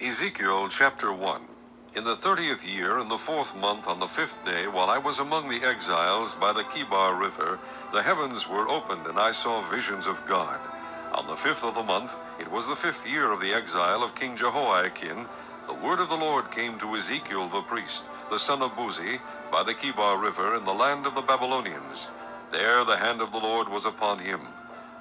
Ezekiel Chapter 1. In the 30th year, in the 4th month, on the 5th day, while I was among the exiles by the Kibar River, the heavens were opened, and I saw visions of God. On the 5th of the month, it was the 5th year of the exile of King Jehoiachin, the word of the Lord came to Ezekiel the priest, the son of Buzi, by the Kibar River in the land of the Babylonians. There the hand of the Lord was upon him.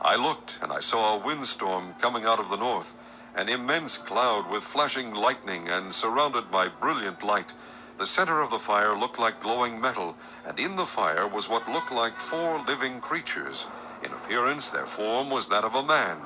I looked, and I saw a windstorm coming out of the north, an immense cloud with flashing lightning and surrounded by brilliant light. The center of the fire looked like glowing metal, and in the fire was what looked like 4 living creatures. In appearance their form was that of a man,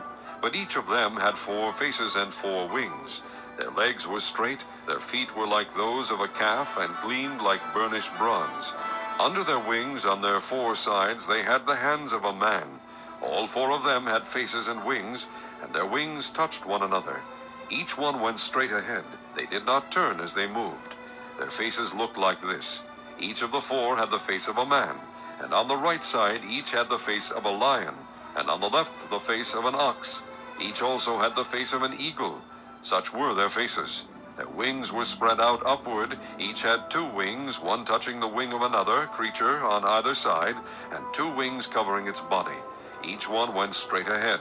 but each of them had 4 faces and 4 wings. Their legs were straight, their feet were like those of a calf, and gleamed like burnished bronze. Under their wings, on their 4 sides, they had the hands of a man. All 4 of them had faces and wings, and their wings touched one another. Each one went straight ahead. They did not turn as they moved. Their faces looked like this. Each of the 4 had the face of a man, and on the right side each had the face of a lion, and on the left the face of an ox. Each also had the face of an eagle. Such were their faces. Their wings were spread out upward. Each had 2 wings, one touching the wing of another creature on either side, and 2 wings covering its body. Each one went straight ahead.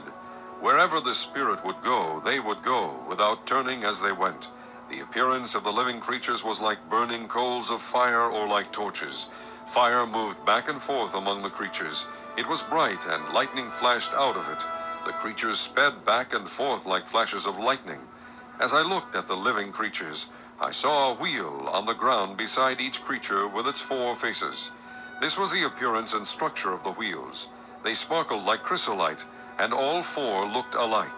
Wherever the Spirit would go, they would go, without turning as they went. The appearance of the living creatures was like burning coals of fire or like torches. Fire moved back and forth among the creatures. It was bright, and lightning flashed out of it. The creatures sped back and forth like flashes of lightning. As I looked at the living creatures, I saw a wheel on the ground beside each creature with its 4 faces. This was the appearance and structure of the wheels. They sparkled like chrysolite, and all 4 looked alike.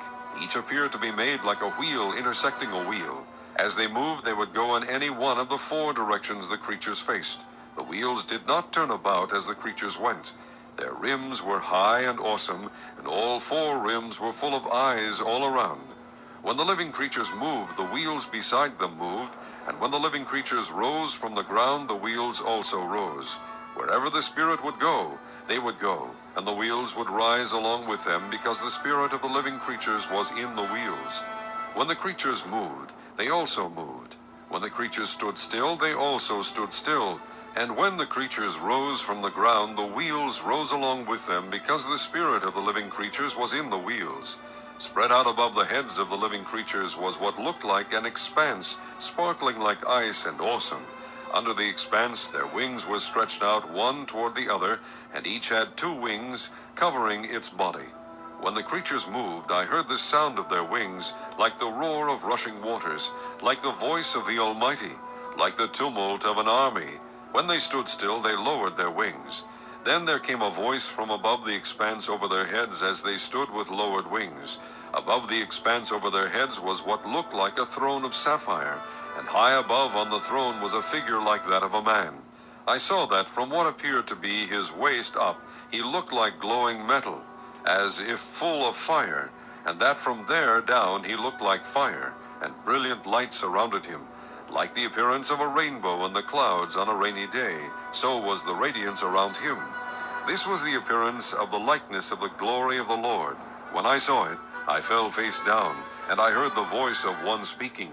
Each appeared to be made like a wheel intersecting a wheel. As they moved, they would go in any one of the 4 directions the creatures faced. The wheels did not turn about as the creatures went. Their rims were high and awesome, and all 4 rims were full of eyes all around. When the living creatures moved, the wheels beside them moved, and when the living creatures rose from the ground, the wheels also rose. Wherever the Spirit would go, they would go, and the wheels would rise along with them, because the spirit of the living creatures was in the wheels. When the creatures moved, they also moved. When the creatures stood still, they also stood still. And when the creatures rose from the ground, the wheels rose along with them, because the spirit of the living creatures was in the wheels. Spread out above the heads of the living creatures was what looked like an expanse, sparkling like ice and awesome. Under the expanse, their wings were stretched out one toward the other, and each had 2 wings covering its body. When the creatures moved, I heard the sound of their wings, like the roar of rushing waters, like the voice of the Almighty, like the tumult of an army. When they stood still, they lowered their wings. Then there came a voice from above the expanse over their heads as they stood with lowered wings. Above the expanse over their heads was what looked like a throne of sapphire, and high above on the throne was a figure like that of a man. I saw that from what appeared to be his waist up, he looked like glowing metal, as if full of fire, and that from there down he looked like fire, and brilliant light surrounded him. Like the appearance of a rainbow in the clouds on a rainy day, so was the radiance around him. This was the appearance of the likeness of the glory of the Lord. When I saw it, I fell face down, and I heard the voice of one speaking.